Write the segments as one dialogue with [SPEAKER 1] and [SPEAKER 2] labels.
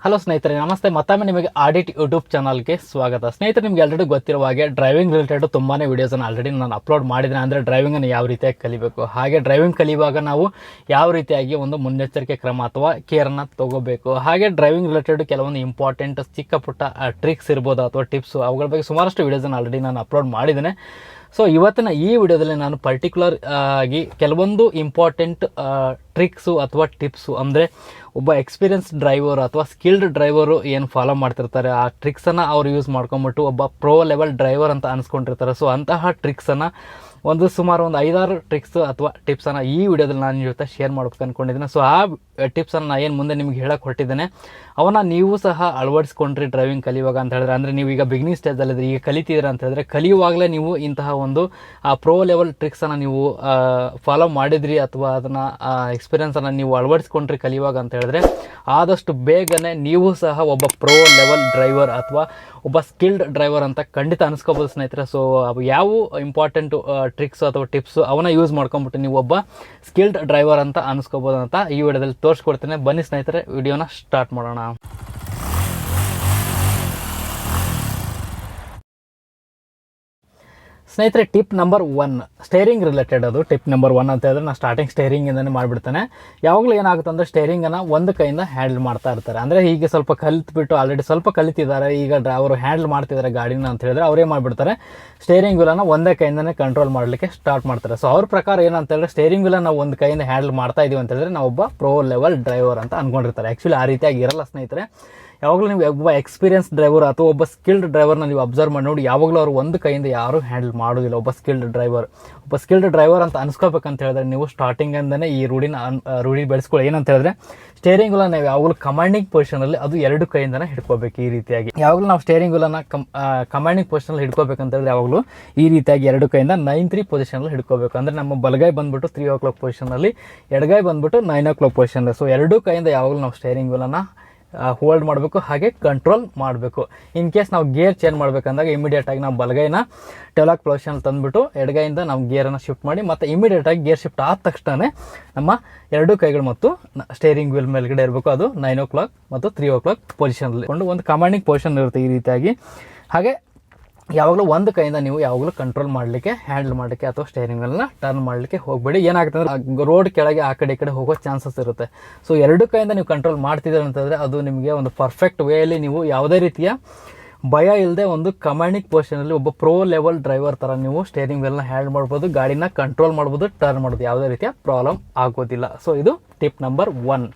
[SPEAKER 1] Hello ಸ್ನೇಹಿತರೆ, ನಮಸ್ತೆ. ಮತ್ತೊಮ್ಮೆ ನಿಮಗೆ ಆಡಿಟ್ ಯೂಟ್ಯೂಬ್ ಚಾನಲ್ಗೆ ಸ್ವಾಗತ. ಸ್ನೇಹಿತರೆ, ನಿಮಗೆ ಆಲ್ರೆಡಿ ಗೊತ್ತಿರುವ ಹಾಗೆ ಡ್ರೈವಿಂಗ್ ರಿಲೇಟೆಡ್ ತುಂಬಾ ವೀಡಿಯೋಸನ್ನು ಆಲ್ರೆಡಿ ನಾನು ಅಪ್ಲೋಡ್ ಮಾಡಿದ್ದೇನೆ. ಅಂದರೆ ಡ್ರೈವಿಂಗನ್ನು ಯಾವ ರೀತಿಯಾಗಿ ಕಲಿಬೇಕು, ಹಾಗೆ ಡ್ರೈವಿಂಗ್ ಕಲಿಯುವಾಗ ನಾವು ಯಾವ ರೀತಿಯಾಗಿ ಒಂದು ಮುನ್ನೆಚ್ಚರಿಕೆ ಕ್ರಮ ಅಥವಾ ಕೇರನ್ನು ತಗೋಬೇಕು, ಹಾಗೆ ಡ್ರೈವಿಂಗ್ ರಿಲೇಟೆಡ್ ಕೆಲವೊಂದು ಇಂಪಾರ್ಟೆಂಟ್ ಚಿಕ್ಕ ಪುಟ್ಟ ಟ್ರಿಕ್ಸ್ ಇರ್ಬೋದು ಅಥವಾ ಟಿಪ್ಸು, ಅವುಗಳ ಬಗ್ಗೆ ಸುಮಾರಷ್ಟು ವೀಡಿಯೋಸನ್ನು ಆಲ್ರೆಡಿ ನಾನು ಅಪ್ಲೋಡ್ ಮಾಡಿದ್ದೇನೆ. ಸೊ ಇವತ್ತಿನ ಈ ವಿಡಿಯೋದಲ್ಲಿ ನಾನು ಪರ್ಟಿಕ್ಯುಲರ್ ಆಗಿ ಕೆಲವೊಂದು ಇಂಪಾರ್ಟೆಂಟ್ ಟ್ರಿಕ್ಸು ಅಥವಾ ಟಿಪ್ಸು, ಅಂದರೆ ಒಬ್ಬ ಎಕ್ಸ್ಪೀರಿಯನ್ಸ್ ಡ್ರೈವರ್ ಅಥವಾ ಸ್ಕಿಲ್ಡ್ ಡ್ರೈವರು ಏನು ಫಾಲೋ ಮಾಡ್ತಿರ್ತಾರೆ ಆ ಟ್ರಿಕ್ಸನ್ನು ಅವ್ರು ಯೂಸ್ ಮಾಡ್ಕೊಂಬಿಟ್ಟು ಒಬ್ಬ ಪ್ರೋ ಲೆವೆಲ್ ಡ್ರೈವರ್ ಅಂತ ಅನ್ಸ್ಕೊಂಡಿರ್ತಾರೆ. ಸೊ ಅಂತಹ ಟ್ರಿಕ್ಸನ್ನು ಸುಮಾರು ಒಂದು 5-6 ಟ್ರಿಕ್ಸ್ ಅಥವಾ ಟಿಪ್ಸನ್ನು ಈ ವಿಡಿಯೋದಲ್ಲಿ ನಾನು ಜೊತೆ ಶೇರ್ ಮಾಡ್ಬೇಕು ಅಂದ್ಕೊಂಡಿದ್ದೀನಿ. ಸೊ ಆ ಟಿಪ್ಸನ್ನು ನಾನು ಏನು ಮುಂದೆ ನಿಮ್ಗೆ ಹೇಳಕ್ಕೆ ಹೊರಟಿದ್ದೇನೆ ಅವನ್ನ ನೀವು ಸಹ ಅಳವಡಿಸ್ಕೊಂಡ್ರಿ ಡ್ರೈವಿಂಗ್ ಕಲಿಯುವಾಗ ಅಂತ ಹೇಳಿದ್ರೆ, ಅಂದರೆ ನೀವು ಈಗ ಬಿಗಿನಿಂಗ್ ಸ್ಟೇಜಲ್ಲಿದ್ದರೆ, ಈಗ ಕಲಿತಿದ್ದೀರ ಅಂತ ಹೇಳಿದ್ರೆ, ಕಲಿಯುವಾಗಲೇ ನೀವು ಇಂತಹ ಒಂದು ಪ್ರೋ ಲೆವೆಲ್ ಟ್ರಿಕ್ಸನ್ನು ನೀವು ಫಾಲೋ ಮಾಡಿದ್ರಿ ಅಥವಾ ಅದನ್ನು ಎಕ್ಸ್ಪೀರಿಯನ್ಸನ್ನು ನೀವು ಅಳವಡಿಸ್ಕೊಂಡ್ರಿ ಕಲಿಯುವಾಗ ಅಂತ ಹೇಳಿದ್ರೆ, ಆದಷ್ಟು ಬೇಗನೆ ನೀವು ಸಹ ಒಬ್ಬ ಪ್ರೋ ಲೆವೆಲ್ ಡ್ರೈವರ್ ಅಥವಾ ಒಬ್ಬ ಸ್ಕಿಲ್ಡ್ ಡ್ರೈವರ್ ಅಂತ ಖಂಡಿತ ಅನಿಸ್ಕೋಬೋದು ಸ್ನೇಹಿತರೆ. ಸೊ ಅವು ಯಾವ ಇಂಪಾರ್ಟೆಂಟು ಟ್ರಿಕ್ಸು ಅಥವಾ ಟಿಪ್ಸು ಅವನ್ನ ಯೂಸ್ ಮಾಡ್ಕೊಂಬಿಟ್ಟು ನೀವು ಒಬ್ಬ ಸ್ಕಿಲ್ಡ್ ಡ್ರೈವರ್ ಅಂತ ಅನಿಸ್ಕೋಬೋದು ಅಂತ ಈ ವಿಡಿಯೋದಲ್ಲಿ ತೋರಿಸ್ಕೊಡ್ತೇನೆ. ಬನ್ನಿ ಸ್ನೇಹಿತರೆ, ವಿಡಿಯೋನ ಸ್ಟಾರ್ಟ್ ಮಾಡೋಣ. ಸ್ನೇಹಿತರೆ, ಟಿಪ್ ನಂಬರ್ 1 ಸ್ಟೇರಿಂಗ್ ರಿಲೇಟೆಡ್. ಅದು ಟಿಪ್ ನಂಬರ್ 1 ಅಂತ ಹೇಳಿದ್ರೆ ನಾನು ಸ್ಟಾರ್ಟಿಂಗ್ ಸ್ಟೇರಿಂಗಿಂದನೇ ಮಾಡಿಬಿಡ್ತೇನೆ. ಯಾವಾಗಲೂ ಏನಾಗುತ್ತೆ ಅಂದರೆ ಸ್ಟೇರಿಂಗನ್ನು ಒಂದು ಕೈಯಿಂದ ಹ್ಯಾಂಡಲ್ ಮಾಡ್ತಾ ಇರ್ತಾರೆ. ಅಂದರೆ ಹೀಗೆ ಸ್ವಲ್ಪ ಕಲಿತ್ಬಿಟ್ಟು ಆಲ್ರೆಡಿ ಸ್ವಲ್ಪ ಕಲಿತಿದ್ದಾರೆ, ಈಗ ಅವರು ಹ್ಯಾಂಡಲ್ ಮಾಡ್ತಿದ್ದಾರೆ ಗಾಡಿನ ಅಂತ ಹೇಳಿದ್ರೆ ಅವರೇ ಮಾಡಿಬಿಡ್ತಾರೆ, ಸ್ಟೇರಿಂಗ್ ವೀಲನ್ನು ಒಂದೇ ಕೈಯಿಂದನೇ ಕಂಟ್ರೋಲ್ ಮಾಡಲಿಕ್ಕೆ ಸ್ಟಾರ್ಟ್ ಮಾಡ್ತಾರೆ. ಸೊ ಅವ್ರ ಪ್ರಕಾರ ಏನಂತ ಹೇಳಿದ್ರೆ, ಸ್ಟೇರಿಂಗ್ ವೀಲನ್ನು ನಾವು ಒಂದು ಕೈಯಿಂದ ಹ್ಯಾಂಡಲ್ ಮಾಡ್ತಾ ಇದೀವಿ ಅಂತ ಹೇಳಿದ್ರೆ ನಾವು ಒಬ್ಬ ಪ್ರೋ ಲೆವೆಲ್ ಡ್ರೈವರ್ ಅಂತ ಅಂದ್ಕೊಂಡಿರ್ತಾರೆ. ಆ್ಯಕ್ಚುಲಿ ಆ ರೀತಿಯಾಗಿ ಇರಲ್ಲ ಸ್ನೇಹಿತರೆ. ಯಾವಾಗಲೂ ನೀವು ಒಬ್ಬ ಎಕ್ಸ್ಪೀರಿಯನ್ಸ್ ಡ್ರೈವರ್ ಅಥವಾ ಒಬ್ಬ ಸ್ಕಿಲ್ಡ್ ಡ್ರೈವರ್ನ ನೀವು ಅಬ್ಸರ್ವ್ ಮಾಡಿ ನೋಡಿ, ಯಾವಾಗಲೂ ಅವರು ಒಂದು ಕೈಯಿಂದ ಯಾರೂ ಹ್ಯಾಂಡಲ್ ಮಾಡೋದಿಲ್ಲ. ಒಬ್ಬ ಸ್ಕಿಲ್ಡ್ ಡ್ರೈವರ್ ಅಂತ ಅನ್ಸ್ಕೋಬೇಕಂತ ಹೇಳಿದ್ರೆ ನೀವು ಸ್ಟಾರ್ಟಿಂಗಿಂದನೇ ಈ ರೂಢಿ ಬೆಳೆಸ್ಕೊಳ್ಳಿ. ಏನಂತ ಹೇಳಿದ್ರೆ, ಸ್ಟೇರಿಂಗ್ ವೀಲನ್ನು ನಾವು ಯಾವಾಗಲೂ ಕಮಾಂಡಿಂಗ್ ಪೊಸಿಷನಲ್ಲಿ ಅದು 2 ಕೈಯಿಂದನೇ ಹಿಡ್ಕೋಬೇಕು. ಈ ರೀತಿಯಾಗಿ ಯಾವಾಗಲೂ ನಾವು ಸ್ಟೇರಿಂಗ್ ವೀಲನ್ನು ಕಮಾಂಡಿಂಗ್ ಪೊಸಿಷನಲ್ಲಿ ಹಿಡ್ಕೋಬೇಕಂತ ಹೇಳಿದ್ರೆ ಯಾವಾಗಲೂ ಈ ರೀತಿಯಾಗಿ 2 ಕೈಯಿಂದ 9-3 ಪೊಸಿಷನಲ್ಲಿ ಹಿಡ್ಕೋಬೇಕು. ಅಂದರೆ ನಮ್ಮ ಬಲಗೈ ಬಂದ್ಬಿಟ್ಟು 3 o'clock ಪೊಸಿಷನಲ್ಲಿ, ಎಡಗೈ ಬಂದ್ಬಿಟ್ಟು 9 o'clock ಪೊಸಿಷನಲ್ಲಿ. ಸೊ 2 ಕೈಯಿಂದ ಯಾವಾಗಲೂ ನಾವು ಸ್ಟೇರಿಂಗ್ ವೀಲನ್ನು ಹೋಲ್ಡ್ ಮಾಡಬೇಕು, ಹಾಗೆ ಕಂಟ್ರೋಲ್ ಮಾಡಬೇಕು. ಇನ್ ಕೇಸ್ ನಾವು ಗೇರ್ ಚೇಂಜ್ ಮಾಡಬೇಕಂದಾಗ ಇಮಿಡಿಯೇಟಾಗಿ ನಾವು ಬಲಗೈನ ಟೆಲಾಕ್ ಪೊಸಿಷನ್ ತಂದುಬಿಟ್ಟು ಎಡಗೈಯಿಂದ ನಾವು ಗೇರನ್ನು ಶಿಫ್ಟ್ ಮಾಡಿ ಮತ್ತು ಇಮಿಡಿಯೇಟಾಗಿ ಗೇರ್ ಶಿಫ್ಟ್ ಆದ ತಕ್ಷಣ ನಮ್ಮ 2 ಕೈಗಳು ಮತ್ತು ಸ್ಟೇರಿಂಗ್ ವೀಲ್ ಮೇಲ್ಗಡೆ ಇರಬೇಕು. ಅದು 9 o'clock ಮತ್ತು 3 o'clock ಪೊಸಿಷನಲ್ಲಿ ಕೊಂಡು ಒಂದು ಕಮಾಂಡಿಂಗ್ ಪೊಸಿಷನ್ ಇರುತ್ತೆ ಈ ರೀತಿಯಾಗಿ. ಹಾಗೆ ಯಾವಾಗಲೂ ಒಂದು ಕೈಯಿಂದ ನೀವು ಯಾವಾಗಲೂ ಕಂಟ್ರೋಲ್ ಮಾಡಲಿಕ್ಕೆ, ಹ್ಯಾಂಡಲ್ ಮಾಡಲಿಕ್ಕೆ ಅಥವಾ ಸ್ಟೇರಿಂಗನ್ನು ಟರ್ನ್ ಮಾಡಲಿಕ್ಕೆ ಹೋಗಬೇಡಿ. ಏನಾಗುತ್ತೆ ಅಂದರೆ ರೋಡ್ ಕೆಳಗೆ ಆ ಕಡೆ ಈ ಕಡೆ ಹೋಗೋ ಚಾನ್ಸಸ್ ಇರುತ್ತೆ. ಸೊ 2 ಕೈಯಿಂದ ನೀವು ಕಂಟ್ರೋಲ್ ಮಾಡ್ತಿದ್ದೀರ ಅಂತಂದರೆ ಅದು ನಿಮಗೆ ಒಂದು ಪರ್ಫೆಕ್ಟ್ ವೇಯಲ್ಲಿ ನೀವು ಯಾವುದೇ ರೀತಿಯ ಭಯ ಇಲ್ಲದೆ ಒಂದು ಕಮಾಂಡಿಂಗ್ ಪೊಸಿಷನಲ್ಲಿ ಒಬ್ಬ ಪ್ರೋ ಲೆವೆಲ್ ಡ್ರೈವರ್ ಥರ ನೀವು ಸ್ಟೇರಿಂಗ್ ವೀಲ್ನ ಹ್ಯಾಂಡಲ್ ಮಾಡ್ಬೋದು, ಗಾಡಿನ ಕಂಟ್ರೋಲ್ ಮಾಡ್ಬೋದು, ಟರ್ನ್ ಮಾಡ್ಬೋದು, ಯಾವುದೇ ರೀತಿಯ ಪ್ರಾಬ್ಲಮ್ ಆಗೋದಿಲ್ಲ. ಸೊ ಇದು ಟಿಪ್ ನಂಬರ್ 1.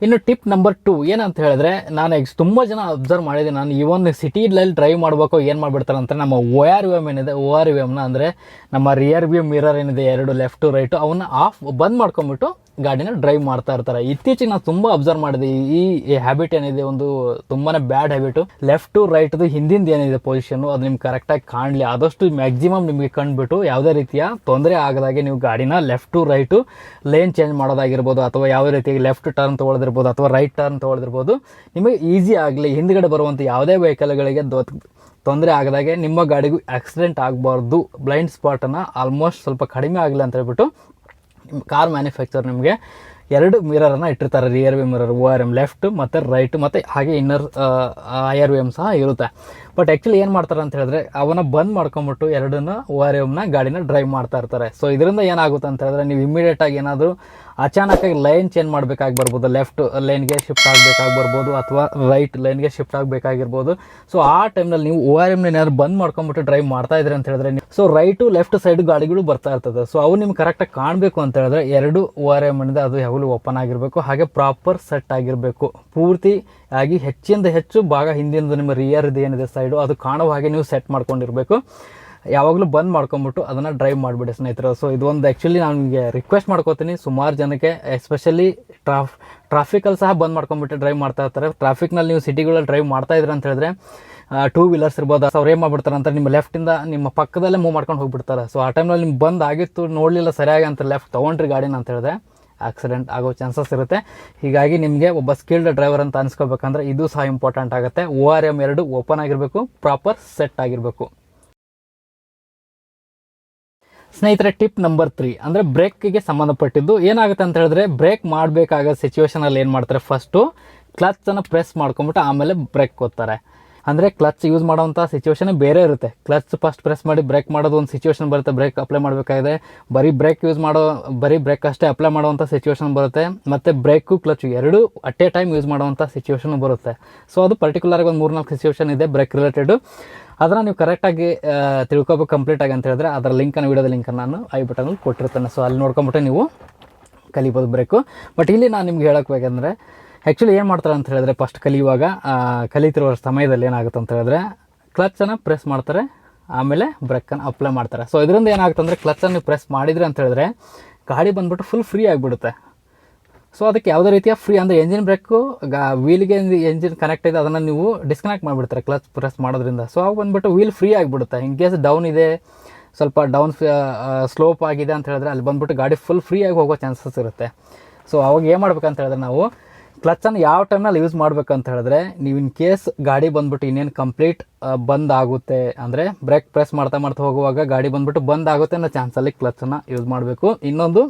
[SPEAKER 1] ಇನ್ನು ಟಿಪ್ ನಂಬರ್ 2 ಏನಂತ ಹೇಳಿದ್ರೆ, ನಾನು ತುಂಬ ಜನ ಅಬ್ಸರ್ವ್ ಮಾಡಿದ್ದೀನಿ. ನಾನು ಈವನ್ ಸಿಟಿಲಲ್ಲಿ ಡ್ರೈವ್ ಮಾಡಬೇಕು ಏನು ಮಾಡಿಬಿಡ್ತಾರೆ ಅಂತ ನಮ್ಮ ORVM ಏನಿದೆ, ORVMನ ಅಂದರೆ ನಮ್ಮ ರಿಯರ್ ವ್ಯೂ ಮಿರರ್ ಏನಿದೆ 2 ಲೆಫ್ಟು ರೈಟು ಅವನ್ನ ಬಂದ್ ಮಾಡ್ಕೊಂಬಿಟ್ಟು ಗಾಡಿನ ಡ್ರೈವ್ ಮಾಡ್ತಾ ಇರ್ತಾರೆ. ಇತ್ತೀಚೆಗೆ ನಾನು ತುಂಬ ಅಬ್ಸರ್ವ್ ಮಾಡಿದೆ ಈ ಹ್ಯಾಬಿಟ್ ಏನಿದೆ, ಒಂದು ತುಂಬಾ ಬ್ಯಾಡ್ ಹ್ಯಾಬಿಟು. ಲೆಫ್ಟು ರೈಟ್ದು ಹಿಂದಿಂದ ಏನಿದೆ ಪೊಸಿಷನ್ನು ಅದು ನಿಮ್ಗೆ ಕರೆಕ್ಟಾಗಿ ಕಾಣಲಿ, ಆದಷ್ಟು ಮ್ಯಾಕ್ಸಿಮಮ್ ನಿಮಗೆ ಕಂಡುಬಿಟ್ಟು ಯಾವುದೇ ರೀತಿಯ ತೊಂದರೆ ಆಗದಾಗೆ ನೀವು ಗಾಡಿನ ಲೆಫ್ಟು ರೈಟು ಲೇನ್ ಚೇಂಜ್ ಮಾಡೋದಾಗಿರ್ಬೋದು ಅಥವಾ ಯಾವುದೇ ರೀತಿಯಾಗಿ ಲೆಫ್ಟ್ ಟರ್ನ್ ತೊಗೊಳ್ದಿರ್ಬೋದು ಅಥವಾ ರೈಟ್ ಟರ್ನ್ ತೊಗೊಳ್ದಿರ್ಬೋದು, ನಿಮಗೆ ಈಸಿ ಆಗಲಿ, ಹಿಂದ್ಗಡೆ ಬರುವಂಥ ಯಾವುದೇ ವೆಹಿಕಲ್ಗಳಿಗೆ ತೊಂದರೆ ಆಗದಾಗೆ ನಿಮ್ಮ ಗಾಡಿಗೂ ಆಕ್ಸಿಡೆಂಟ್ ಆಗಬಾರ್ದು, ಬ್ಲೈಂಡ್ ಸ್ಪಾಟನ್ನು ಆಲ್ಮೋಸ್ಟ್ ಸ್ವಲ್ಪ ಕಡಿಮೆ ಆಗಲಿ ಅಂತ ಹೇಳ್ಬಿಟ್ಟು ಕಾರ್ ಮ್ಯಾನುಫ್ಯಾಕ್ಚರ್ ನಿಮಗೆ 2 ಮಿರರನ್ನು ಇಟ್ಟಿರ್ತಾರೆ. Rear view mirror ORM left ಮತ್ತು ರೈಟ್, ಮತ್ತು ಹಾಗೆ ಇನ್ನರ್ IRVM ಸಹ ಇರುತ್ತೆ. ಬಟ್ ಆ್ಯಕ್ಚುಲಿ ಏನು ಮಾಡ್ತಾರೆ ಅಂತ ಹೇಳಿದ್ರೆ, ಅವನ್ನ ಬಂದ್ ಮಾಡ್ಕೊಂಬಿಟ್ಟು 2 ORMನ ಗಾಡಿನ ಡ್ರೈವ್ ಮಾಡ್ತಾ ಇರ್ತಾರೆ. ಸೊ ಇದರಿಂದ ಏನಾಗುತ್ತೆ ಅಂತ ಹೇಳಿದ್ರೆ, ನೀವು ಇಮಿಡಿಯೇಟಾಗಿ ಏನಾದರೂ ಅಚಾನಕ್ಕಾಗಿ ಲೈನ್ ಚೇಂಜ್ ಮಾಡಬೇಕಾಗಿ ಬರ್ಬೋದು, ಲೆಫ್ಟ್ ಲೈನ್ಗೆ ಶಿಫ್ಟ್ ಆಗಬೇಕಾಗಿ ಬರ್ಬೋದು ಅಥವಾ ರೈಟ್ ಲೈನ್ಗೆ ಶಿಫ್ಟ್ ಆಗಬೇಕಾಗಿರ್ಬೋದು. ಸೊ ಆ ಟೈಮ್ನಲ್ಲಿ ನೀವು ORMನ ಏನಾದ್ರು ಬಂದ್ ಮಾಡ್ಕೊಂಬಿಟ್ಟು ಡ್ರೈವ್ ಮಾಡ್ತಾ ಇದ್ರಿ ಅಂತ ಹೇಳಿದ್ರೆ, ಸೊ ರೈಟು ಲೆಫ್ಟ್ ಸೈಡ್ ಗಾಡಿಗಳು ಬರ್ತಾ ಇರ್ತದೆ. ಸೊ ಅವು ನಿಮ್ಗೆ ಕರೆಕ್ಟಾಗಿ ಕಾಣಬೇಕು ಅಂತ ಹೇಳಿದ್ರೆ 2 ORM ಏನಿದೆ ಅದು ಯಾವಾಗಲೂ ಓಪನ್ ಆಗಿರಬೇಕು, ಹಾಗೆ ಪ್ರಾಪರ್ ಸೆಟ್ ಆಗಿರಬೇಕು. ಪೂರ್ತಿ ಆಗಿ ಹೆಚ್ಚಿಂದ ಹೆಚ್ಚು ಭಾಗ ಹಿಂದಿಂದ ನಿಮ್ಮ ರಿಯರ್ ಏನಿದೆ ಸೈಡು ಅದು ಕಾಣುವ ಹಾಗೆ ನೀವು ಸೆಟ್ ಮಾಡ್ಕೊಂಡಿರಬೇಕು. ಯಾವಾಗಲೂ ಬಂದ್ ಮಾಡ್ಕೊಂಬಿಟ್ಟು ಅದನ್ನು ಡ್ರೈವ್ ಮಾಡಿಬಿಡಿ ಸ್ನೇಹಿತರು. ಸೊ ಇದೊಂದು ಆ್ಯಕ್ಚುಲಿ ನಾನು ನಿಮಗೆ ರಿಕ್ವೆಸ್ಟ್ ಮಾಡ್ಕೋತೀನಿ. ಸುಮಾರು ಜನಕ್ಕೆ ಎಸ್ಪೆಷಲಿ ಟ್ರಾಫಿಕಲ್ಲಿ ಸಹ ಬಂದ್ ಮಾಡ್ಕೊಂಬಿಟ್ಟು ಡ್ರೈವ್ ಮಾಡ್ತಾ ಇರ್ತಾರೆ. ಟ್ರಾಫಿಕ್ನಲ್ಲಿ ನೀವು ಸಿಟಿಗಳಲ್ಲಿ ಡ್ರೈವ್ ಮಾಡ್ತಾ ಇದ್ರೆ ಅಂತ ಹೇಳಿದ್ರೆ 2 ವೀಲರ್ಸ್ ಇರ್ಬೋದು, ಅವ್ರು ಏನು ಮಾಡ್ಬಿಡ್ತಾರೆ ಅಂತ ನಿಮ್ಮ ಲೆಫ್ಟಿಂದ ನಿಮ್ಮ ಪಕ್ಕದಲ್ಲೇ ಮೂವ್ ಮಾಡ್ಕೊಂಡು ಹೋಗ್ಬಿಡ್ತಾರೆ. ಸೊ ಆ ಟೈಮ್ನಲ್ಲಿ ನಿಮ್ಗೆ ಬಂದ್ ಆಗಿತ್ತು, ನೋಡಲಿಲ್ಲ ಸರಿಯಾಗಿ ಅಂತ ಲೆಫ್ಟ್ ತೊಗೊಂಡ್ರಿ ಗಾಡಿನ ಅಂತ ಹೇಳಿದ್ರೆ ಆಕ್ಸಿಡೆಂಟ್ ಆಗೋ ಚಾನ್ಸಸ್ ಇರುತ್ತೆ. ಹೀಗಾಗಿ ನಿಮಗೆ ಒಬ್ಬ ಸ್ಕಿಲ್ಡ್ ಡ್ರೈವರ್ ಅಂತ ಅನ್ಸ್ಕೋಬೇಕಂದ್ರೆ ಇದು ಸಹ ಇಂಪಾರ್ಟೆಂಟ್ ಆಗುತ್ತೆ. ORM 2 ಓಪನ್ ಆಗಿರಬೇಕು, ಪ್ರಾಪರ್ ಸೆಟ್ ಆಗಿರಬೇಕು. ಸ್ನೇಹಿತರೆ, ಟಿಪ್ ನಂಬರ್ 3 ಅಂದರೆ ಬ್ರೇಕ್ಗೆ ಸಂಬಂಧಪಟ್ಟಿದ್ದು. ಏನಾಗುತ್ತೆ ಅಂತ ಹೇಳಿದ್ರೆ, ಬ್ರೇಕ್ ಮಾಡಬೇಕಾಗೋ ಸಿಚುವೇಷನಲ್ಲಿ ಏನು ಮಾಡ್ತಾರೆ, ಫಸ್ಟು ಕ್ಲಚ್ಚನ್ನು ಪ್ರೆಸ್ ಮಾಡ್ಕೊಂಬಿಟ್ಟು ಆಮೇಲೆ ಬ್ರೇಕ್ ಕೊಡ್ತಾರೆ. ಅಂದರೆ ಕ್ಲಚ್ ಯೂಸ್ ಮಾಡೋವಂಥ ಸಿಚುವೇಷನ್ ಬೇರೆ ಇರುತ್ತೆ. ಕ್ಲಚ್ ಫಸ್ಟ್ ಪ್ರೆಸ್ ಮಾಡಿ ಬ್ರೇಕ್ ಮಾಡೋದು ಒಂದು ಸಿಚುವೇಷನ್ ಬರುತ್ತೆ, ಬ್ರೇಕ್ ಅಪ್ಲೈ ಮಾಡಬೇಕಾಗಿದೆ. ಬರೀ ಬ್ರೇಕ್ ಅಷ್ಟೇ ಅಪ್ಲೈ ಮಾಡುವಂಥ ಸಿಚುವೇಷನ್ ಬರುತ್ತೆ. ಮತ್ತು ಬ್ರೇಕು ಕ್ಲಚ್ ಎರಡೂ ಅಟ್ ಎ ಟೈಮ್ ಯೂಸ್ ಮಾಡುವಂಥ ಸಿಚುವೇಷನ್ ಬರುತ್ತೆ. ಸೊ ಅದು ಪರ್ಟಿಕ್ಯುಲರಾಗಿ ಒಂದು 3-4 ಸಿಚುವೇಷನ್ ಇದೆ ಬ್ರೇಕ್ ರಿಲೇಟೆಡು. ಅದನ್ನು ನೀವು ಕರೆಕ್ಟಾಗಿ ತಿಳ್ಕೊಬೇಕು ಕಂಪ್ಲೀಟಾಗಿ ಅಂತ ಹೇಳಿದ್ರೆ ಅದರ ವಿಡಿಯೋದ ಲಿಂಕನ್ನು ನಾನು ಐ ಬಟನಲ್ಲಿ ಕೊಟ್ಟಿರ್ತೇನೆ. ಸೊ ಅಲ್ಲಿ ನೋಡ್ಕೊಂಬಿಟ್ಟು ನೀವು ಕಲಿಬೋದು ಬ್ರೇಕು. ಬಟ್ ಇಲ್ಲಿ ನಾನು ನಿಮ್ಗೆ ಹೇಳೋಕ್ಕೆ ಬೇಕಂದರೆ, ಆ್ಯಕ್ಚುಲಿ ಏನು ಮಾಡ್ತಾರೆ ಅಂತ ಹೇಳಿದ್ರೆ, ಫಸ್ಟ್ ಕಲಿತಿರುವ ಸಮಯದಲ್ಲಿ ಏನಾಗುತ್ತೆ ಅಂತ ಹೇಳಿದ್ರೆ, ಕ್ಲಚ್ಚನ್ನು ಪ್ರೆಸ್ ಮಾಡ್ತಾರೆ, ಆಮೇಲೆ ಬ್ರೇಕನ್ನು ಅಪ್ಲೈ ಮಾಡ್ತಾರೆ. ಸೊ ಇದರಿಂದ ಏನಾಗುತ್ತೆ ಅಂದರೆ, ಕ್ಲಚ್ಚನ್ನು ಪ್ರೆಸ್ ಮಾಡಿದರೆ ಅಂತ ಹೇಳಿದ್ರೆ ಗಾಡಿ ಬಂದುಬಿಟ್ಟು ಫುಲ್ ಫ್ರೀ ಆಗಿಬಿಡುತ್ತೆ. ಸೊ ಅದಕ್ಕೆ ಯಾವುದೇ ರೀತಿಯ ಫ್ರೀ ಅಂದರೆ ಎಂಜಿನ್ ಬ್ರೇಕು ವೀಲ್ಗೆ ಎಂಜಿನ್ ಕನೆಕ್ಟ್ ಇದೆ, ಅದನ್ನು ನೀವು ಡಿಸ್ಕನೆಕ್ಟ್ ಮಾಡಿಬಿಡ್ತಾರೆ ಕ್ಲಚ್ ಪ್ರೆಸ್ ಮಾಡೋದ್ರಿಂದ. ಸೊ ಅವಾಗ ಬಂದುಬಿಟ್ಟು ವೀಲ್ ಫ್ರೀ ಆಗಿಬಿಡುತ್ತೆ. ಇನ್ ಕೇಸ್ ಡೌನ್ ಇದೆ, ಸ್ವಲ್ಪ ಡೌನ್ ಸ್ಲೋಪ್ ಆಗಿದೆ ಅಂತ ಹೇಳಿದ್ರೆ, ಅಲ್ಲಿ ಬಂದುಬಿಟ್ಟು ಗಾಡಿ ಫುಲ್ ಫ್ರೀಯಾಗಿ ಹೋಗೋ ಚಾನ್ಸಸ್ ಇರುತ್ತೆ. ಸೊ ಅವಾಗ ಏನು ಮಾಡ್ಬೇಕಂತ ಹೇಳಿದ್ರೆ, ನಾವು ಕ್ಲಚ್ಚನ್ನು ಯಾವ ಟೈಮ್ನಲ್ಲಿ ಯೂಸ್ ಮಾಡಬೇಕಂತ ಹೇಳಿದ್ರೆ, ನೀವು ಇನ್ ಕೇಸ್ ಗಾಡಿ ಬಂದುಬಿಟ್ಟು ಇನ್ನೇನು ಕಂಪ್ಲೀಟ್ ಬಂದ್ ಆಗುತ್ತೆ ಅಂದರೆ, ಬ್ರೇಕ್ ಪ್ರೆಸ್ ಮಾಡ್ತಾ ಹೋಗುವಾಗ ಗಾಡಿ ಬಂದುಬಿಟ್ಟು ಬಂದ್ ಆಗುತ್ತೆ ಅನ್ನೋ ಚಾನ್ಸಲ್ಲಿ ಕ್ಲಚ್ಚನ್ನು ಯೂಸ್ ಮಾಡಬೇಕು. ಇನ್ನೊಂದು,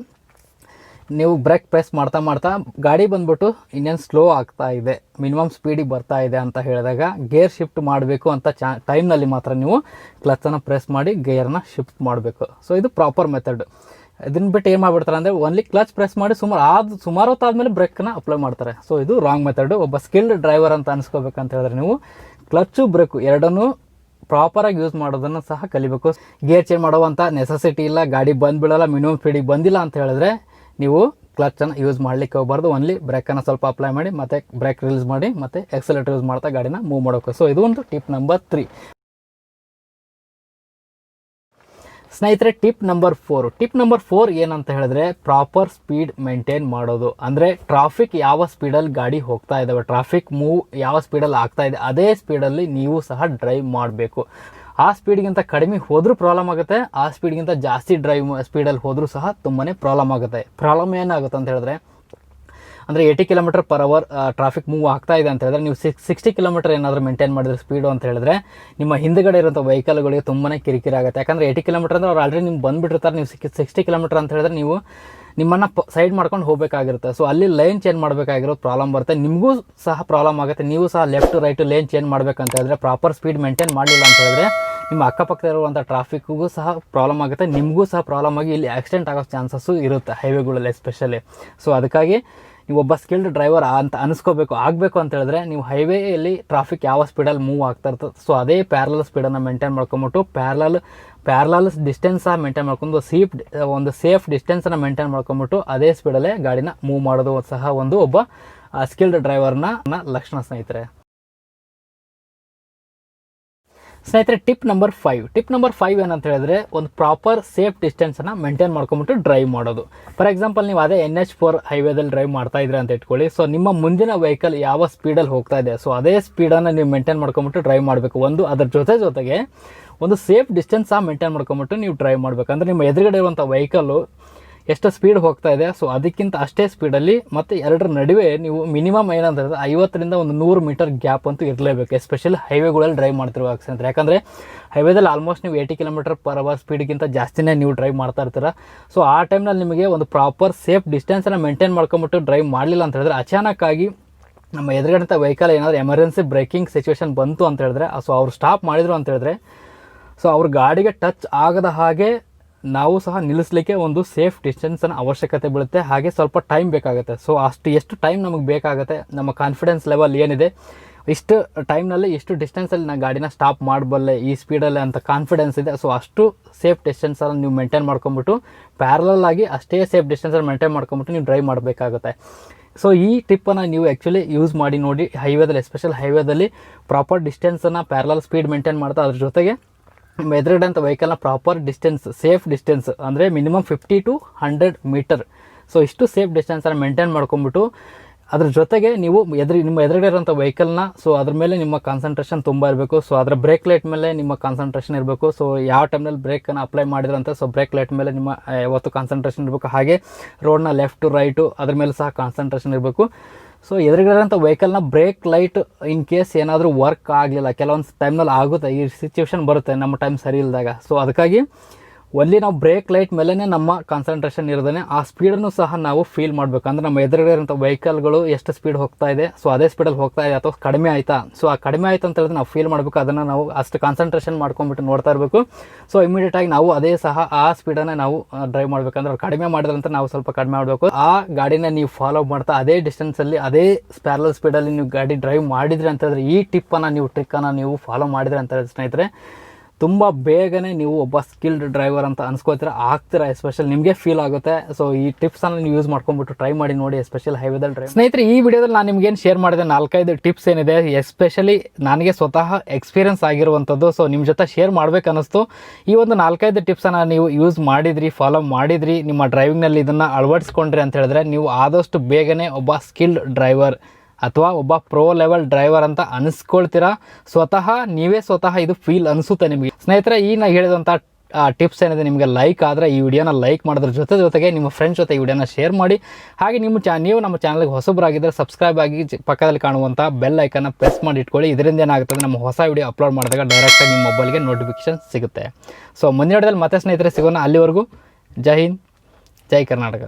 [SPEAKER 1] ನೀವು ಬ್ರೇಕ್ ಪ್ರೆಸ್ ಮಾಡ್ತಾ ಗಾಡಿ ಬಂದುಬಿಟ್ಟು ಇನ್ನೇನು ಸ್ಲೋ ಆಗ್ತಾ ಇದೆ, ಮಿನಿಮಮ್ ಸ್ಪೀಡಿಗೆ ಬರ್ತಾ ಇದೆ ಅಂತ ಹೇಳಿದಾಗ ಗೇರ್ ಶಿಫ್ಟ್ ಮಾಡಬೇಕು ಅಂತ ಟೈಮ್ನಲ್ಲಿ ಮಾತ್ರ ನೀವು ಕ್ಲಚ್ಚನ್ನು ಪ್ರೆಸ್ ಮಾಡಿ ಗೇರ್ನ ಶಿಫ್ಟ್ ಮಾಡಬೇಕು. ಸೊ ಇದು ಪ್ರಾಪರ್ ಮೆಥಡ್. ಇದನ್ನ ಬಿಟ್ಟು ಏನು ಮಾಡಿಬಿಡ್ತಾರೆ ಅಂದರೆ, ಓನ್ಲಿ ಕ್ಲಚ್ ಪ್ರೆಸ್ ಮಾಡಿ ಸುಮಾರು ಹೊತ್ತಾದ್ಮೇಲೆ ಬ್ರೇಕನ್ನ ಅಪ್ಲೈ ಮಾಡ್ತಾರೆ. ಸೊ ಇದು ರಾಂಗ್ ಮೆಥಡು. ಒಬ್ಬ ಸ್ಕಿಲ್ಡ್ ಡ್ರೈವರ್ ಅಂತ ಅನಿಸ್ಕೋಬೇಕಂತ ಹೇಳಿದ್ರೆ, ನೀವು ಕ್ಲಚ್ಚು ಬ್ರೇಕು ಎರಡನ್ನೂ ಪ್ರಾಪರಾಗಿ ಯೂಸ್ ಮಾಡೋದನ್ನು ಸಹ ಕಲಿಬೇಕು. ಗೇರ್ ಚೇಂಜ್ ಮಾಡುವಂಥ ನೆಸೆಸಿಟಿ ಇಲ್ಲ, ಗಾಡಿ ಬಂದುಬಿಡಲ್ಲ, ಮಿನಿಮಮ್ ಸ್ಪೀಡಿಗೆ ಬಂದಿಲ್ಲ ಅಂತ ಹೇಳಿದ್ರೆ ನೀವು ಕ್ಲಚ್ಚನ್ನು ಯೂಸ್ ಮಾಡಲಿಕ್ಕೆ ಹೋಗಬಾರ್ದು. ಓನ್ಲಿ ಬ್ರೇಕನ್ನು ಸ್ವಲ್ಪ ಅಪ್ಲೈ ಮಾಡಿ, ಮತ್ತು ಬ್ರೇಕ್ ರಿಲೀಸ್ ಮಾಡಿ, ಮತ್ತು ಎಕ್ಸಲೇಟರ್ ಯೂಸ್ ಮಾಡ್ತಾ ಗಾಡಿನ ಮೂವ್ ಮಾಡೋಕೆ. ಸೊ ಇದು ಒಂದು ಟಿಪ್ ನಂಬರ್ 3. ಸ್ನೇಹಿತರೆ, ಟಿಪ್ ನಂಬರ್ 4 ಏನಂತ ಹೇಳಿದ್ರೆ, ಪ್ರಾಪರ್ ಸ್ಪೀಡ್ ಮೇಂಟೈನ್ ಮಾಡೋದು. ಅಂದರೆ ಟ್ರಾಫಿಕ್ ಯಾವ ಸ್ಪೀಡಲ್ಲಿ ಗಾಡಿ ಹೋಗ್ತಾ ಇದ್ದಾವೆ, ಟ್ರಾಫಿಕ್ ಮೂವ್ ಯಾವ ಸ್ಪೀಡಲ್ಲಿ ಆಗ್ತಾ ಇದೆ, ಅದೇ ಸ್ಪೀಡಲ್ಲಿ ನೀವು ಸಹ ಡ್ರೈವ್ ಮಾಡಬೇಕು. ಆ ಸ್ಪೀಡ್ಗಿಂತ ಕಡಿಮೆ ಹೋದರೂ ಪ್ರಾಬ್ಲಮ್ ಆಗುತ್ತೆ, ಆ ಸ್ಪೀಡ್ಗಿಂತ ಜಾಸ್ತಿ ಸ್ಪೀಡಲ್ಲಿ ಹೋದರೂ ಸಹ ತುಂಬಾ ಪ್ರಾಬ್ಲಮ್ ಆಗುತ್ತೆ. ಪ್ರಾಬ್ಲಮ್ ಏನಾಗುತ್ತೆ ಅಂತ ಹೇಳಿದ್ರೆ, ಅಂದರೆ 80 km/h ಟ್ರಾಫಿಕ್ ಮೂವ್ ಆಗ್ತಾ ಇದೆ ಅಂತ ಹೇಳಿದ್ರೆ, ನೀವು 60 km ಏನಾದರೂ ಮೇಂಟೈನ್ ಮಾಡಿದ್ರೆ ಸ್ಪೀಡು ಅಂತ ಹೇಳಿದ್ರೆ, ನಿಮ್ಮ ಹಿಂದುಗಡೆ ಇರೋಂಥ ವೆಹಿಕಲ್ಗಳಿಗೆ ತುಂಬಾ ಕಿರಿಕಿರಿ ಆಗುತ್ತೆ. ಯಾಕಂದರೆ 80 km ಅಂದರೆ ಅವ್ರು ಆಲ್ರೆಡಿ ನಿಮ್ಗೆ ಬಂದುಬಿಟ್ಟಿರ್ತಾರೆ. ನೀವು 60 km ಅಂತ ಹೇಳಿದ್ರೆ ನೀವು ನಿಮ್ಮನ್ನು ಸೈಡ್ ಮಾಡ್ಕೊಂಡು ಹೋಗಬೇಕಾಗಿರುತ್ತೆ. ಸೊ ಅಲ್ಲಿ ಲೈನ್ ಚೇಂಜ್ ಮಾಡಬೇಕಾಗಿರೋದು ಪ್ರಾಬ್ಲಮ್ ಬರುತ್ತೆ, ನಿಮಗೂ ಸಹ ಪ್ರಾಬ್ಲಮ್ ಆಗುತ್ತೆ. ನೀವು ಸಹ ಲೆಫ್ಟ್ ರೈಟ್ ಲೈನ್ ಚೇಂಜ್ ಮಾಡಬೇಕಂತ ಹೇಳಿದ್ರೆ, ಪ್ರಾಪರ್ ಸ್ಪೀಡ್ ಮೇಂಟೈನ್ ಮಾಡಲಿಲ್ಲ ಅಂತ ಹೇಳಿದ್ರೆ, ನಿಮ್ಮ ಅಕ್ಕಪಕ್ಕ ಇರುವಂಥ ಟ್ರಾಫಿಕ್ಗೂ ಸಹ ಪ್ರಾಬ್ಲಮ್ ಆಗುತ್ತೆ, ನಿಮಗೂ ಸಹ ಪ್ರಾಬ್ಲಮ್ ಆಗಿ ಇಲ್ಲಿ ಆಕ್ಸಿಡೆಂಟ್ ಆಗೋ ಚಾನ್ಸಸ್ಸು ಇರುತ್ತೆ ಹೈವೇಗಳಲ್ಲಿ ಎಸ್ಪೆಷಲಿ. ಸೊ ಅದಕ್ಕಾಗಿ ನೀವು ಒಬ್ಬ ಸ್ಕಿಲ್ಡ್ ಡ್ರೈವರ್ ಅಂತ ಆಗಬೇಕು ಅಂತ ಹೇಳಿದ್ರೆ, ನೀವು ಹೈವೇಯಲ್ಲಿ ಟ್ರಾಫಿಕ್ ಯಾವ ಸ್ಪೀಡಲ್ಲಿ ಮೂವ್ ಆಗ್ತಾ ಇರ್ತದೆ, ಸೊ ಅದೇ ಪ್ಯಾರಲಲ್ ಸ್ಪೀಡನ್ನು ಮೇಂಟೈನ್ ಮಾಡ್ಕೊಂಬಿಟ್ಟು ಪ್ಯಾರಲಲ್ ಡಿಸ್ಟೆನ್ಸ್ ಮೇಂಟೈನ್ ಮಾಡ್ಕೊಂಡು ಒಂದು ಸೇಫ್ ಡಿಸ್ಟೆನ್ಸನ್ನು ಮೇಂಟೈನ್ ಮಾಡ್ಕೊಂಬಿಟ್ಟು ಅದೇ ಸ್ಪೀಡಲ್ಲೇ ಗಾಡಿನ ಮೂವ್ ಮಾಡೋದು ಸಹ ಒಬ್ಬ ಸ್ಕಿಲ್ಡ್ ಡ್ರೈವರ್ನ ಲಕ್ಷಣ ಸ್ನೇಹಿತರೆ. ಟಿಪ್ ನಂಬರ್ 5 ಏನಂತ ಹೇಳಿದ್ರೆ, ಒಂದು ಪ್ರಾಪರ್ ಸೇಫ್ ಡಿಸ್ಟೆನ್ಸನ್ನು ಮೇಂಟೈನ್ ಮಾಡ್ಕೊಂಬಿಟ್ಟು ಡ್ರೈವ್ ಮಾಡೋದು. ಫಾರ್ ಎಕ್ಸಾಂಪಲ್, ನೀವು ಅದೇ NH4 ಹೈವೇದಲ್ಲಿ ಡ್ರೈವ್ ಮಾಡ್ತಾ ಇದ್ರೆ ಅಂತ ಇಟ್ಕೊಳ್ಳಿ. ಸೊ ನಿಮ್ಮ ಮುಂದಿನ ವೆಹಿಕಲ್ ಯಾವ ಸ್ಪೀಡಲ್ಲಿ ಹೋಗ್ತಾ ಇದೆ, ಸೊ ಅದೇ ಸ್ಪೀಡನ್ನು ನೀವು ಮೇಂಟೈನ್ ಮಾಡ್ಕೊಂಬಿಟ್ಟು ಡ್ರೈವ್ ಮಾಡಬೇಕು. ಅದರ ಜೊತೆಗೆ ಒಂದು ಸೇಫ್ ಡಿಸ್ಟೆನ್ಸ್ ಸಹ ಮೇಂಟೈನ್ ಮಾಡ್ಕೊಂಬಿಟ್ಟು ನೀವು ಡ್ರೈವ್ ಮಾಡಬೇಕು. ಅಂದರೆ ನಿಮ್ಮ ಎದುರುಗಡೆ ಇರುವಂಥ ವೆಹಿಕಲ್ಲು ಎಷ್ಟು ಸ್ಪೀಡ್ ಹೋಗ್ತಾ ಇದೆ, ಸೊ ಅದಕ್ಕಿಂತ ಅಷ್ಟೇ ಸ್ಪೀಡಲ್ಲಿ ಮತ್ತು ಎರಡರ ನಡುವೆ ನೀವು ಮಿನಿಮಮ್ ಏನಂತ 50ರಿಂದ 100 ಮೀಟರ್ ಗ್ಯಾಪ್ ಅಂತೂ ಇರಲೇಬೇಕು, ಎಸ್ಪೆಷಲಿ ಹೈವೇಗಳಲ್ಲಿ ಡ್ರೈವ್ ಮಾಡ್ತಿರುವ ಅಂತ. ಯಾಕಂದರೆ ಹೈವೇದಲ್ಲಿ ಆಲ್ಮೋಸ್ಟ್ ನೀವು 80 km/h ಸ್ಪೀಡ್ಗಿಂತ ಜಾಸ್ತಿನೇ ನೀವು ಡ್ರೈವ್ ಮಾಡ್ತಾ ಇರ್ತೀರ. ಸೊ ಆ ಟೈಮ್ನಲ್ಲಿ ನಿಮಗೆ ಒಂದು ಪ್ರಾಪರ್ ಸೇಫ್ ಡಿಸ್ಟೆನ್ಸನ್ನು ಮೇಂಟೈನ್ ಮಾಡ್ಕೊಂಬಿಟ್ಟು ಡ್ರೈವ್ ಮಾಡಲಿಲ್ಲ ಅಂತ ಹೇಳಿದ್ರೆ, ಅಚಾನಕ್ಕಾಗಿ ನಮ್ಮ ಎದುರುಗಡೆ ವೆಹಿಕಲ್ ಏನಾದರೂ ಎಮರ್ಜೆನ್ಸಿ ಬ್ರೇಕಿಂಗ್ ಸಿಚುವೇಶನ್ ಬಂತು ಅಂತ ಹೇಳಿದ್ರೆ, ಸೊ ಅವ್ರು ಸ್ಟಾಪ್ ಮಾಡಿದ್ರು ಅಂತ ಹೇಳಿದ್ರೆ, ಸೊ ಅವ್ರ ಗಾಡಿಗೆ ಟಚ್ ಆಗದ ಹಾಗೆ ನಾವು ಸಹ ನಿಲ್ಲಿಸಲಿಕ್ಕೆ ಒಂದು ಸೇಫ್ ಡಿಸ್ಟೆನ್ಸನ್ನು ಅವಶ್ಯಕತೆ ಬೀಳುತ್ತೆ. ಹಾಗೆ ಸ್ವಲ್ಪ ಟೈಮ್ ಬೇಕಾಗುತ್ತೆ. ಸೊ ಎಷ್ಟು ಟೈಮ್ ನಮಗೆ ಬೇಕಾಗುತ್ತೆ, ನಮ್ಮ ಕಾನ್ಫಿಡೆನ್ಸ್ ಲೆವೆಲ್ ಏನಿದೆ, ಇಷ್ಟು ಟೈಮ್ನಲ್ಲಿ ಇಷ್ಟು ಡಿಸ್ಟೆನ್ಸಲ್ಲಿ ನಾನು ಗಾಡಿನ ಸ್ಟಾಪ್ ಮಾಡಬಲ್ಲೆ ಈ ಸ್ಪೀಡಲ್ಲಿ ಅಂತ ಕಾನ್ಫಿಡೆನ್ಸ್ ಇದೆ. ಸೊ ಅಷ್ಟು ಸೇಫ್ ಡಿಸ್ಟೆನ್ಸನ್ನು ನೀವು ಮೇಂಟೈನ್ ಮಾಡ್ಕೊಂಬಿಟ್ಟು ಪ್ಯಾರಲಲ್ ಆಗಿ ಅಷ್ಟೇ ಸೇಫ್ ಡಿಸ್ಟೆನ್ಸನ್ನು ಮೇಂಟೈನ್ ಮಾಡ್ಕೊಂಬಿಟ್ಟು ನೀವು ಡ್ರೈವ್ ಮಾಡಬೇಕಾಗುತ್ತೆ. ಸೊ ಈ ಟಿಪ್ಪನ್ನು ನೀವು ಆ್ಯಕ್ಚುಲಿ ಯೂಸ್ ಮಾಡಿ ನೋಡಿ. ಹೈವೇದಲ್ಲಿ ಎಸ್ಪೆಷಲ್ ಹೈವೇದಲ್ಲಿ ಪ್ರಾಪರ್ ಡಿಸ್ಟೆನ್ಸನ್ನು ಪ್ಯಾರಲಲ್ ಸ್ಪೀಡ್ ಮೇಂಟೈನ್ ಮಾಡ್ತಾ, ಅದ್ರ ಜೊತೆಗೆ ಎದುರುಗಡೆ ಅಂತ ವೆಹಿಕಲ್ನ ಪ್ರಾಪರ್ ಡಿಸ್ಟೆನ್ಸ್, ಸೇಫ್ ಡಿಸ್ಟೆನ್ಸ್ ಅಂದರೆ ಮಿನಿಮಮ್ 50 to 100 ಮೀಟರ್. ಸೊ ಇಷ್ಟು ಸೇಫ್ ಡಿಸ್ಟೆನ್ಸನ್ನು ಮೇಂಟೈನ್ ಮಾಡ್ಕೊಂಬಿಟ್ಟು, ಅದ್ರ ಜೊತೆಗೆ ನೀವು ನಿಮ್ಮ ಎದುರುಗಡೆ ಇರೋಂಥ ವೆಹಿಕಲ್ನ, ಸೊ ಅದ್ರ ಮೇಲೆ ನಿಮ್ಮ ಕಾನ್ಸಂಟ್ರೇಷನ್ ತುಂಬ ಇರಬೇಕು. ಸೊ ಅದರ ಬ್ರೇಕ್ ಲೈಟ್ ಮೇಲೆ ನಿಮ್ಮ ಕಾನ್ಸಂಟ್ರೇಷನ್ ಇರಬೇಕು. ಸೊ ಯಾವ ಟೈಮ್ನಲ್ಲಿ ಬ್ರೇಕನ್ನು ಅಪ್ಲೈ ಮಾಡಿದ್ರಂತ, ಸೊ ಬ್ರೇಕ್ ಲೈಟ್ ಮೇಲೆ ನಿಮ್ಮ ಯಾವತ್ತು ಕಾನ್ಸಂಟ್ರೇಷನ್ ಇರಬೇಕು. ಹಾಗೆ ರೋಡ್ನ ಲೆಫ್ಟು ರೈಟು ಅದ್ರ ಮೇಲೆ ಸಹ ಕಾನ್ಸಂಟ್ರೇಷನ್ ಇರಬೇಕು. ಸೊ ಎದುರುಗಡೆಂಥ ವೆಹಿಕಲ್ನ ಬ್ರೇಕ್ ಲೈಟ್ ಇನ್ ಕೇಸ್ ಏನಾದರೂ ವರ್ಕ್ ಆಗಲಿಲ್ಲ, ಕೆಲವೊಂದು ಟೈಮ್ನಲ್ಲಿ ಆಗುತ್ತೆ, ಈ ಸಿಚುವೇಶನ್ ಬರುತ್ತೆ ನಮ್ಮ ಟೈಮ್ ಸರಿ ಇಲ್ಲದಾಗ. ಸೊ ಅದಕ್ಕಾಗಿ ಒಲ್ಲಿ ನಾವು ಬ್ರೇಕ್ ಲೈಟ್ ಮೇಲೇ ನಮ್ಮ ಕಾನ್ಸಂಟ್ರೇಷನ್ ಇರೋದೇ ಆ ಸ್ಪೀಡನ್ನು ಸಹ ನಾವು ಫೀಲ್ ಮಾಡಬೇಕು. ಅಂದರೆ ನಮ್ಮ ಎದುರುಗಡೆ ಇರೋಂಥ ವೆಹಿಕಲ್ಗಳು ಎಷ್ಟು ಸ್ಪೀಡ್ ಹೋಗ್ತಾ ಇದೆ, ಸೊ ಅದೇ ಸ್ಪೀಡಲ್ಲಿ ಹೋಗ್ತಾ ಇದೆ ಅಥವಾ ಕಡಿಮೆ ಆಯಿತಾ, ಸೊ ಆ ಕಡಿಮೆ ಆಯಿತು ಅಂತ ಹೇಳಿದ್ರೆ ನಾವು ಫೀಲ್ ಮಾಡಬೇಕು. ಅದನ್ನು ನಾವು ಅಷ್ಟು ಕಾನ್ಸಂಟ್ರೇಷನ್ ಮಾಡ್ಕೊಂಡ್ಬಿಟ್ಟು ನೋಡ್ತಾ ಇರಬೇಕು. ಸೊ ಇಮಿಡಿಯೇಟಾಗಿ ನಾವು ಅದೇ ಸಹ ಆ ಸ್ಪೀಡನ್ನು ನಾವು ಡ್ರೈವ್ ಮಾಡಬೇಕಂದ್ರೆ ಕಡಿಮೆ ಮಾಡಿದ್ರಂತ ನಾವು ಸ್ವಲ್ಪ ಕಡಿಮೆ ಮಾಡಬೇಕು. ಆ ಗಾಡಿನ ನೀವು ಫಾಲೋ ಮಾಡ್ತಾ ಅದೇ ಡಿಸ್ಟೆನ್ಸಲ್ಲಿ ಅದೇ ಪ್ಯಾರಲಲ್ ಸ್ಪೀಡಲ್ಲಿ ನೀವು ಗಾಡಿ ಡ್ರೈವ್ ಮಾಡಿದ್ರಿ ಅಂತ ಹೇಳಿದ್ರೆ, ಈ ಟ್ರಿಕ್ಕನ್ನು ನೀವು ಫಾಲೋ ಮಾಡಿದ್ರಿ ಅಂತ ಹೇಳಿದ್ರೆ ಸ್ನೇಹಿತರೆ, ತುಂಬ ಬೇಗನೆ ನೀವು ಒಬ್ಬ ಸ್ಕಿಲ್ಡ್ ಡ್ರೈವರ್ ಅಂತ ಅನ್ಸ್ಕೋತೀರ, ಆಗ್ತೀರಾ. ಎಸ್ಪೆಷಲಿ ನಿಮಗೆ ಫೀಲ್ ಆಗುತ್ತೆ. ಸೊ ಈ ಟಿಪ್ಸನ್ನು ನೀವು ಯೂಸ್ ಮಾಡ್ಕೊಂಡ್ಬಿಟ್ಟು ಟ್ರೈ ಮಾಡಿ ನೋಡಿ, ಎಸ್ಪೆಷಲಿ ಹೈವೇದಲ್ಲಿ ಡ್ರೈವ್. ಸ್ನೇಹಿತರೆ, ಈ ವಿಡಿಯೋದಲ್ಲಿ ನಾನು ನಿಮ್ಗೇನು ಶೇರ್ ಮಾಡಿದೆ 4-5 ಟಿಪ್ಸ್ ಏನಿದೆ, ಎಸ್ಪೆಷಲಿ ನನಗೆ ಸ್ವತಃ ಎಕ್ಸ್ಪೀರಿಯನ್ಸ್ ಆಗಿರುವಂಥದ್ದು. ಸೊ ನಿಮ್ಮ ಜೊತೆ ಶೇರ್ ಮಾಡಬೇಕನ್ನಿಸ್ತು. ಈ ಒಂದು 4-5 ಟಿಪ್ಸನ್ನು ನೀವು ಯೂಸ್ ಮಾಡಿದ್ರಿ, ಫಾಲೋ ಮಾಡಿದ್ರಿ, ನಿಮ್ಮ ಡ್ರೈವಿಂಗ್ನಲ್ಲಿ ಇದನ್ನು ಅಳವಡಿಸ್ಕೊಂಡ್ರಿ ಅಂತ ಹೇಳಿದ್ರೆ ನೀವು ಆದಷ್ಟು ಬೇಗನೆ ಒಬ್ಬ ಸ್ಕಿಲ್ಡ್ ಡ್ರೈವರ್ ಅಥವಾ ಒಬ್ಬ ಪ್ರೋ ಲೆವೆಲ್ ಡ್ರೈವರ್ ಅಂತ ಅನಿಸ್ಕೊಳ್ತೀರಾ. ನೀವೇ ಸ್ವತಃ ಇದು ಫೀಲ್ ಅನಿಸುತ್ತೆ ನಿಮಗೆ. ಸ್ನೇಹಿತರೆ, ಈ ನಾನು ಹೇಳಿದಂಥ ಟಿಪ್ಸ್ ಏನಿದೆ ನಿಮಗೆ ಲೈಕ್ ಆದರೆ ಈ ವಿಡಿಯೋನ ಲೈಕ್ ಮಾಡೋದ್ರ ಜೊತೆಗೆ ನಿಮ್ಮ ಫ್ರೆಂಡ್ಸ್ ಜೊತೆ ಈ ವಿಡಿಯೋನ ಶೇರ್ ಮಾಡಿ. ಹಾಗೆ ನೀವು ನಮ್ಮ ಚಾನಲ್ಗೆ ಹೊಸಬರಾಗಿದ್ದರೆ ಸಬ್ಸ್ಕ್ರೈಬ್ ಆಗಿ ಪಕ್ಕದಲ್ಲಿ ಕಾಣುವಂಥ ಬೆಲ್ ಐಕನ್ನ ಪ್ರೆಸ್ ಮಾಡಿ ಇಟ್ಕೊಳ್ಳಿ. ಇದರಿಂದ ಏನಾಗ್ತದೆ, ನಮ್ಮ ಹೊಸ ವಿಡಿಯೋ ಅಪ್ಲೋಡ್ ಮಾಡಿದಾಗ ಡೈರೆಕ್ಟಾಗಿ ನಿಮ್ಮ ಮೊಬೈಲ್ಗೆ ನೋಟಿಫಿಕೇಶನ್ ಸಿಗುತ್ತೆ. ಸೊ ಮುಂದಿನ ವಿಡಿಯೋದಲ್ಲಿ ಮತ್ತೆ ಸ್ನೇಹಿತರೆ ಸಿಗೋಣ. ಅಲ್ಲಿವರೆಗೂ ಜೈ ಹಿಂದ್, ಜೈ ಕರ್ನಾಟಕ.